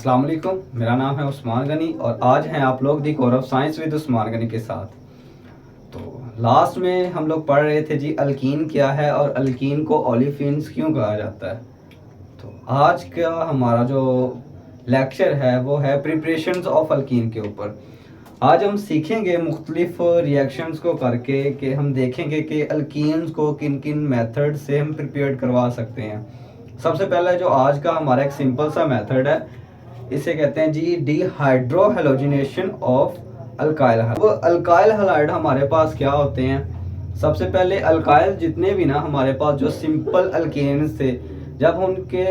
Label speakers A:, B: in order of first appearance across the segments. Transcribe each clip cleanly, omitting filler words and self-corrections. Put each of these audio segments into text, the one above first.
A: अस्सलाम वालेकुम, मेरा नाम है उस्मान गनी और आज हैं आप लोग the core of science with Usman Ghani के साथ। तो लास्ट में हम लोग पढ़ रहे थे जी अल्कीन क्या है और अल्कीन को ओलिफिन्स क्यों कहा जाता है। तो आज का हमारा जो लेक्चर है वो है प्रिपरेशंस ऑफ अल्कीन के ऊपर। आज हम सीखेंगे मुख्तलिफ रिएक्शंस को करके कि हम देखेंगे कि अल्कीन्स को किन किन मेथड से हम प्रिपेयर करवा सकते हैं। सबसे पहला जो आज का हमारा एक सिंपल सा मेथड है, इसे कहते हैं जी डिहाइड्रोहेलोजिनेशन ऑफ अल्काइल हाइड। वो अल्काइल हाइड हमारे पास क्या होते हैं? सबसे पहले अल्काइल जितने भी ना हमारे पास जो सिंपल अल्केन्स थे, जब उनके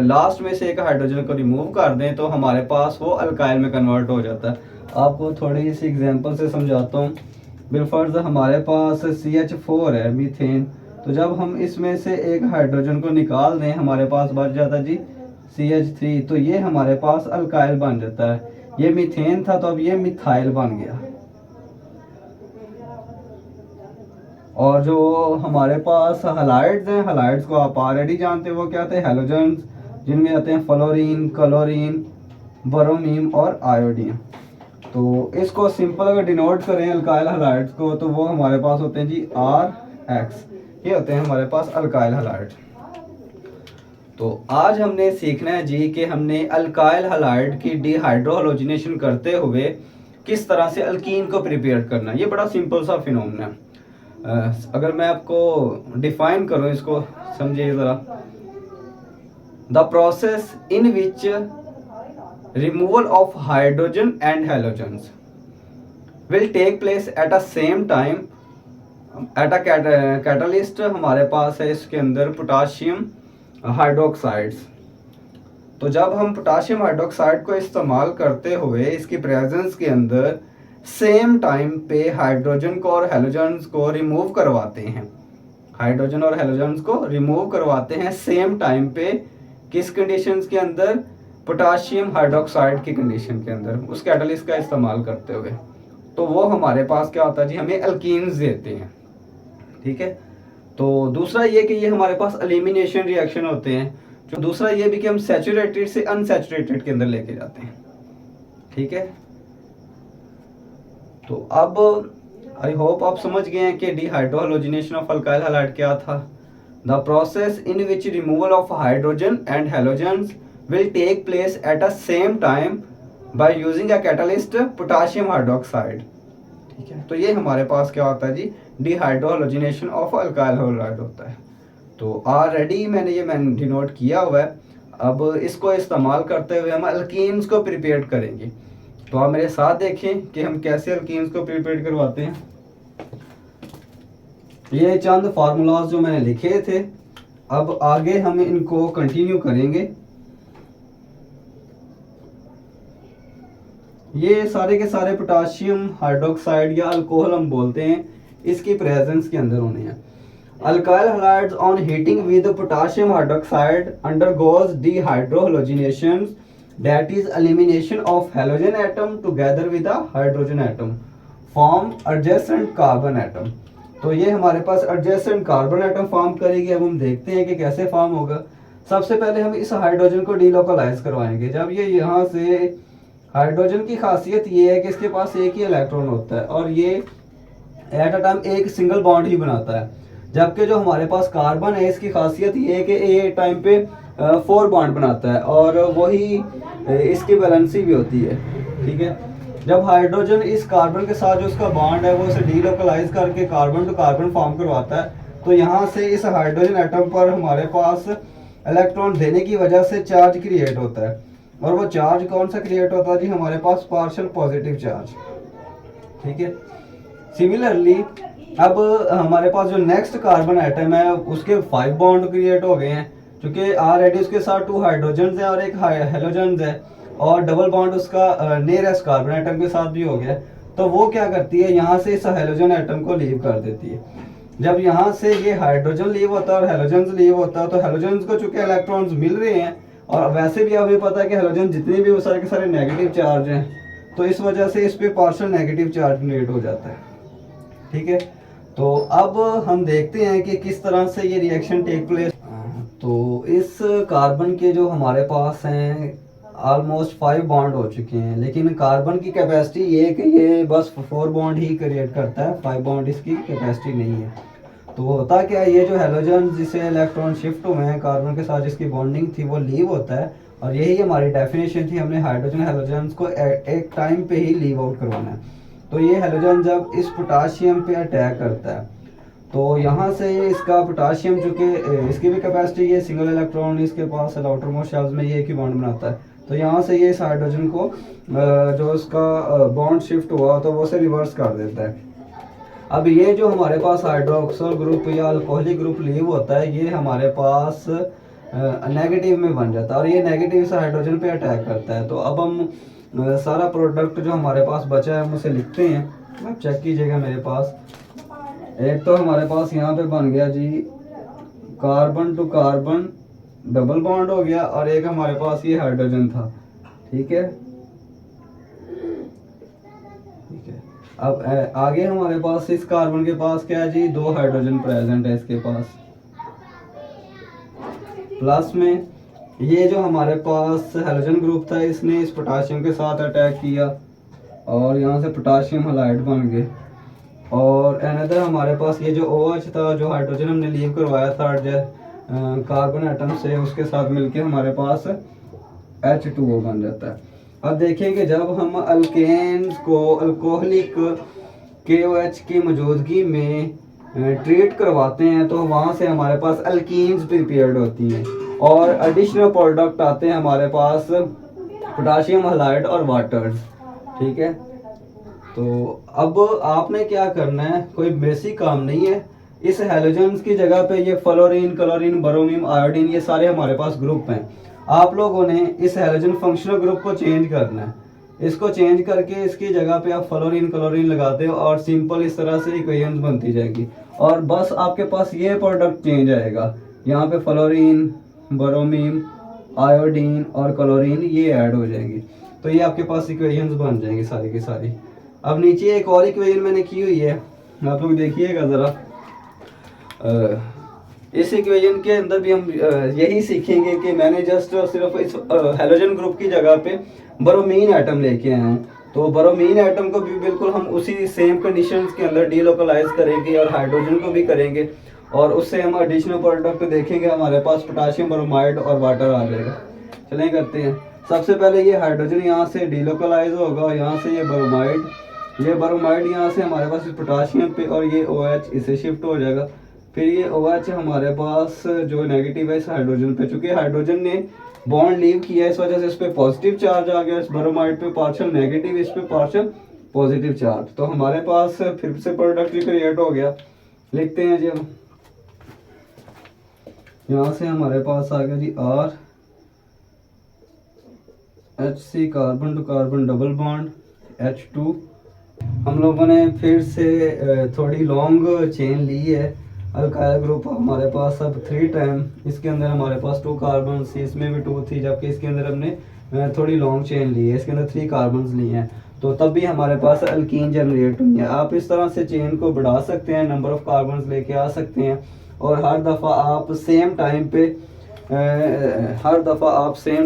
A: लास्ट में से एक हाइड्रोजन को रिमूव कर दें तो हमारे पास वो अल्काइल में कन्वर्ट हो जाता है। आपको थोड़ी सी एग्जांपल से समझाता हूँ। बिलफर्ज हमारे पास CH4 है मीथेन, तो जब हम इसमें से एक हाइड्रोजन को निकाल दें हमारे पास बच जाता जी CH3, तो ये हमारे पास अल्काइल बन जाता है। ये मीथेन था तो अब ये मिथाइल बन गया। और जो हमारे पास हलाइड्स हैं, हलाइड्स को आप ऑलरेडी जानते हो वो क्या थे? हेलोजन्स, जिनमें आते हैं फ्लोरीन, क्लोरीन, ब्रोमीन और आयोडीन। तो इसको सिंपल अगर डिनोट करें अल्काइल हलाइड्स को तो वो हमारे पास होते हैं जी RX। ये होते हैं हमारे पास अल्काइल हलाइड। तो आज हमने सीखना है जी कि हमने अल्काइल हलाइड की डिहाइड्रोहेलोजिनेशन करते हुए किस तरह से अल्कीन को प्रिपेयर करना है। ये बड़ा सिंपल सा फिनोमेना है। अगर मैं आपको डिफाइन करूं, इसको समझिए ज़रा। The process in which removal of hydrogen and halogens will take place at a same time at a catalyst. हमारे पास है इसके अंदर पोटाशियम हाइड्रोक्साइड्स। तो जब हम पोटाशियम हाइड्रोक्साइड को इस्तेमाल करते हुए इसकी प्रेजेंस के अंदर सेम टाइम पे हाइड्रोजन को और हेलोजन्स को रिमूव करवाते हैं, हाइड्रोजन और हेलोजन्स को रिमूव करवाते हैं सेम टाइम पे, किस कंडीशंस के अंदर? पोटाशियम हाइड्रोक्साइड की कंडीशन के अंदर, उस कैटलिस्ट का इस्तेमाल करते हुए। तो वो हमारे पास क्या होता है जी, हमें अल्कीन्स देते हैं। ठीक है। तो दूसरा ये कि ये हमारे पास एलिमिनेशन रिएक्शन होते हैं। जो दूसरा ये भी कि हम सैचुरेटेड से अनसैचुरेटेड के अंदर लेके जाते हैं। ठीक है। तो अब आई होप आप समझ गए हैं कि डिहाइड्रोहेलोजिनेशन ऑफ अल्काइल हाइड क्या था। The process in which removal of hydrogen and halogens will take place at a same time by using a catalyst potassium hydroxide. ठीक है। तो ये हमारे पास क्या होता है जी, डिहाइड्रोहेलोजिनेशन ऑफ अल्काइल हाइड होता है। तो ऑलरेडी मैंने डिनोट किया हुआ है। अब इसको इस्तेमाल करते हुए हम अल्कीन्स को प्रिपेयर करेंगे। तो आप मेरे साथ देखें कि हम कैसे अल्कीन्स को प्रिपेयर करवाते हैं। ये चंद फार्मूलाज जो मैंने लिखे थे, अब आगे हम इनको कंटिन्यू करेंगे। ये सारे के सारे पोटाशियम हाइड्रोक्साइड या अल्कोहल हम बोलते हैं, इसकी प्रेजेंस के अंदर होने हैं। Alkyl halides on heating with potassium hydroxide undergoes dehydrohalogenation, that is elimination of halogen atom together with a hydrogen atom form adjacent carbon atom. तो ये हमारे पास एडजेसेंट कार्बन एटम फॉर्म करेगी। अब हम देखते हैं कि कैसे फॉर्म होगा। सबसे पहले हम इस हाइड्रोजन को डीलोकलाइज करवाएंगे। जब ये यहाँ से, हाइड्रोजन की खासियत ये है कि इसके पास एक ही इलेक्ट्रॉन होता है और ये एट अ टाइम एक सिंगल बॉन्ड ही बनाता है, जबकि जो हमारे पास कार्बन है इसकी खासियत ये है कि ए टाइम पे 4 बॉन्ड बनाता है और वही इसकी बैलेंसी भी होती है। ठीक है। जब हाइड्रोजन इस कार्बन के साथ जो उसका बॉन्ड है वो इसे डीलोकलाइज करके कार्बन टू कार्बन फॉर्म करवाता है, तो यहाँ से इस हाइड्रोजन एटम पर हमारे पास इलेक्ट्रॉन देने की वजह से चार्ज क्रिएट होता है। और वो चार्ज कौन सा क्रिएट होता है जी? हमारे पास पार्शियल पॉजिटिव चार्ज। ठीक है। सिमिलरली अब हमारे पास जो नेक्स्ट कार्बन एटम है उसके 5 बॉन्ड क्रिएट हो गए हैं, क्योंकि ऑलरेडी उसके साथ 2 हाइड्रोजन है और एक हेलोजन है, और डबल बॉन्ड उसका नियरेस्ट कार्बन एटम के साथ भी हो गया। तो वो क्या करती है, यहाँ से इस हेलोजन एटम को लीव कर देती है। जब यहाँ से ये हाइड्रोजन लीव होता है और हेलोजन लीव होता है, तो हेलोजन को चूंकि इलेक्ट्रॉन्स मिल रहे हैं और वैसे भी हमें पता है कि हेलोजन जितने भी वो सारे के सारे नेगेटिव चार्ज हैं, तो इस वजह से इस पे पार्शियल नेगेटिव चार्ज क्रिएट हो जाता है। ठीक है। तो अब हम देखते हैं कि किस तरह से ये रिएक्शन टेक प्लेस। तो इस कार्बन के जो हमारे पास हैं ऑलमोस्ट 5 बॉन्ड हो चुके हैं, लेकिन कार्बन की कैपेसिटी ये है कि ये बस 4 बॉन्ड ही क्रिएट करता है, 5 बॉन्ड इसकी कैपेसिटी नहीं है। तो होता क्या है, ये जो हेलोजन जिसे इलेक्ट्रॉन शिफ्ट हुए हैं कार्बन के साथ जिसकी बॉन्डिंग थी वो लीव होता है, और यही हमारी डेफिनेशन थी, हमने हाइड्रोजन हेलोजन को एक टाइम पे ही लीव आउट करवाना है। तो ये हेलोजन जब इस पोटाशियम पे अटैक करता है तो यहाँ से इसका पोटाशियम, चूँकि इसकी भी कैपेसिटी ये सिंगल इलेक्ट्रॉन इसके पास आउटर मोस्ट शेल्स में ये एक ही बॉन्ड बनाता है, तो यहाँ से ये इस हाइड्रोजन को जो इसका बॉन्ड शिफ्ट हुआ तो वो से रिवर्स कर देता है। अब ये जो हमारे पास हाइड्रोक्सिल ग्रुप या अल्कोहलिक ग्रुप लीव होता है ये हमारे पास नेगेटिव में बन जाता है, और ये नेगेटिव इस हाइड्रोजन पे अटैक करता है। तो अब हम सारा प्रोडक्ट जो हमारे पास बचा है हम उसे लिखते हैं, आप चेक कीजिएगा मेरे पास। एक तो हमारे पास यहाँ पे बन गया जी carbon to carbon double bond हो गया, और एक हमारे पास ये हाइड्रोजन था, ठीक है। अब आगे हमारे पास इस कार्बन के पास क्या है जी, 2 हाइड्रोजन प्रेजेंट है इसके पास। प्लस में ये जो हमारे पास हेलोजन ग्रुप था इसने इस पोटाशियम के साथ अटैक किया और यहाँ से पोटाशियम हलाइड बन गए। और अनदर हमारे पास ये जो OH था जो हाइड्रोजन हमने लीव करवाया था कार्बन एटम से, उसके साथ मिलके हमारे पास H2O बन जाता है। अब देखें कि जब हम अल्केन्स को अल्कोहलिक KOH की मौजूदगी में ट्रीट करवाते हैं तो वहाँ से हमारे पास अल्कीन्स प्रिपेयर्ड होती हैं और एडिशनल प्रोडक्ट आते हैं हमारे पास पोटाशियम हलाइड और वाटर्स, ठीक है। तो अब आपने क्या करना है, कोई बेसिक काम नहीं है। इस हेलोजन्स की जगह पे ये फ्लोरीन, क्लोरीन, ब्रोमीन, आयोडीन ये सारे हमारे पास ग्रुप हैं। आप लोगों ने इस हेलोजन फंक्शनल ग्रुप को चेंज करना है। इसको चेंज करके इसकी जगह पे आप फ्लोरीन, क्लोरीन लगाते हो और सिंपल इस तरह से इक्वेशन बनती जाएगी और बस आपके पास ये प्रोडक्ट चेंज आएगा। यहाँ पे फ्लोरीन, ब्रोमीन, आयोडीन और क्लोरीन ये ऐड हो जाएंगी, तो ये आपके पास इक्वेशंस बन जाएंगी सारी की सारी। अब नीचे एक और इक्वेशन मैंने की हुई है, आप लोग देखिएगा ज़रा। इस इक्वेशन के अंदर भी हम यही सीखेंगे कि मैंने जस्ट सिर्फ इस हेलोजन ग्रुप की जगह पे ब्रोमीन एटम लेके आया हूँ। तो ब्रोमीन एटम को भी बिल्कुल हम उसी सेम कंडीशंस के अंदर डीलोकलाइज करेंगे और हाइड्रोजन को भी करेंगे और उससे हम एडिशनल प्रोडक्ट देखेंगे, हमारे पास पोटाशियम ब्रोमाइड और वाटर आ जाएगा। चलें करते हैं। सबसे पहले ये हाइड्रोजन यहाँ से डीलोकलाइज होगा, यहाँ से ये ब्रोमाइड यहाँ से हमारे पास पोटाशियम पे और ये OH इसे शिफ्ट हो जाएगा। फिर ये OH हमारे पास जो नेगेटिव है इस हाइड्रोजन पे, चूंकि हाइड्रोजन ने बॉन्ड लीव किया इस वजह से इस पे पॉजिटिव चार्ज आ गया, इस ब्रोमाइड पे पार्शियल नेगेटिव, इस पे पार्शियल पॉजिटिव चार्ज। तो हमारे पास फिर से प्रोडक्ट क्रिएट हो गया। लिखते हैं जी हम, यहाँ से हमारे पास आ गया जी RHC carbon to carbon double bond H2। हम लोगों ने फिर से थोड़ी लॉन्ग चेन ली है। अल्काइल ग्रुप हमारे पास अब 3 टाइम, इसके अंदर हमारे पास 2 कार्बन थी, इसमें भी 2 थी, जबकि इसके अंदर हमने थोड़ी लॉन्ग चेन ली है, इसके अंदर 3 कार्बन लिए हैं, तो तब भी हमारे पास अल्कीन जनरेट हुई है। आप इस तरह से चेन को बढ़ा सकते हैं, नंबर ऑफ कार्बन लेके आ सकते हैं और हर दफ़ा आप सेम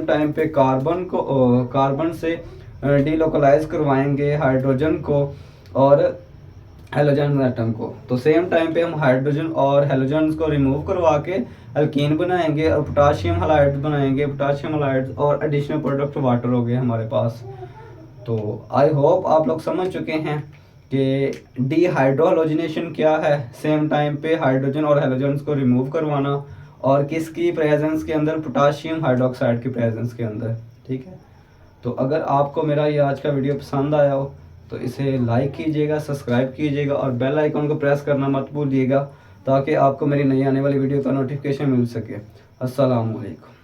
A: टाइम पे कार्बन से डीलोकलाइज करवाएंगे हाइड्रोजन को और हेलोजन एटम को। तो सेम टाइम पे हम हाइड्रोजन और हेलोजन को रिमूव करवा के अल्कीन बनाएंगे और पोटाशियम हलाइड बनाएंगे, पोटाशियम हलाइड और एडिशनल प्रोडक्ट वाटर हो गए हमारे पास। तो आई होप आप लोग समझ चुके हैं कि डीहाइड्रोहलोजिनेशन क्या है, सेम टाइम पे हाइड्रोजन और हेलोजन को रिमूव करवाना और किसकी प्रेजेंस के अंदर, पोटाशियम हाइड्रोक्साइड की प्रेजेंस के अंदर, ठीक है। तो अगर आपको मेरा ये आज का वीडियो पसंद आया हो तो इसे लाइक कीजिएगा, सब्सक्राइब कीजिएगा और बेल आइकन को प्रेस करना मत भूलिएगा ताकि आपको मेरी नई आने वाली वीडियो का नोटिफिकेशन मिल सके। अस्सलाम वालेकुम।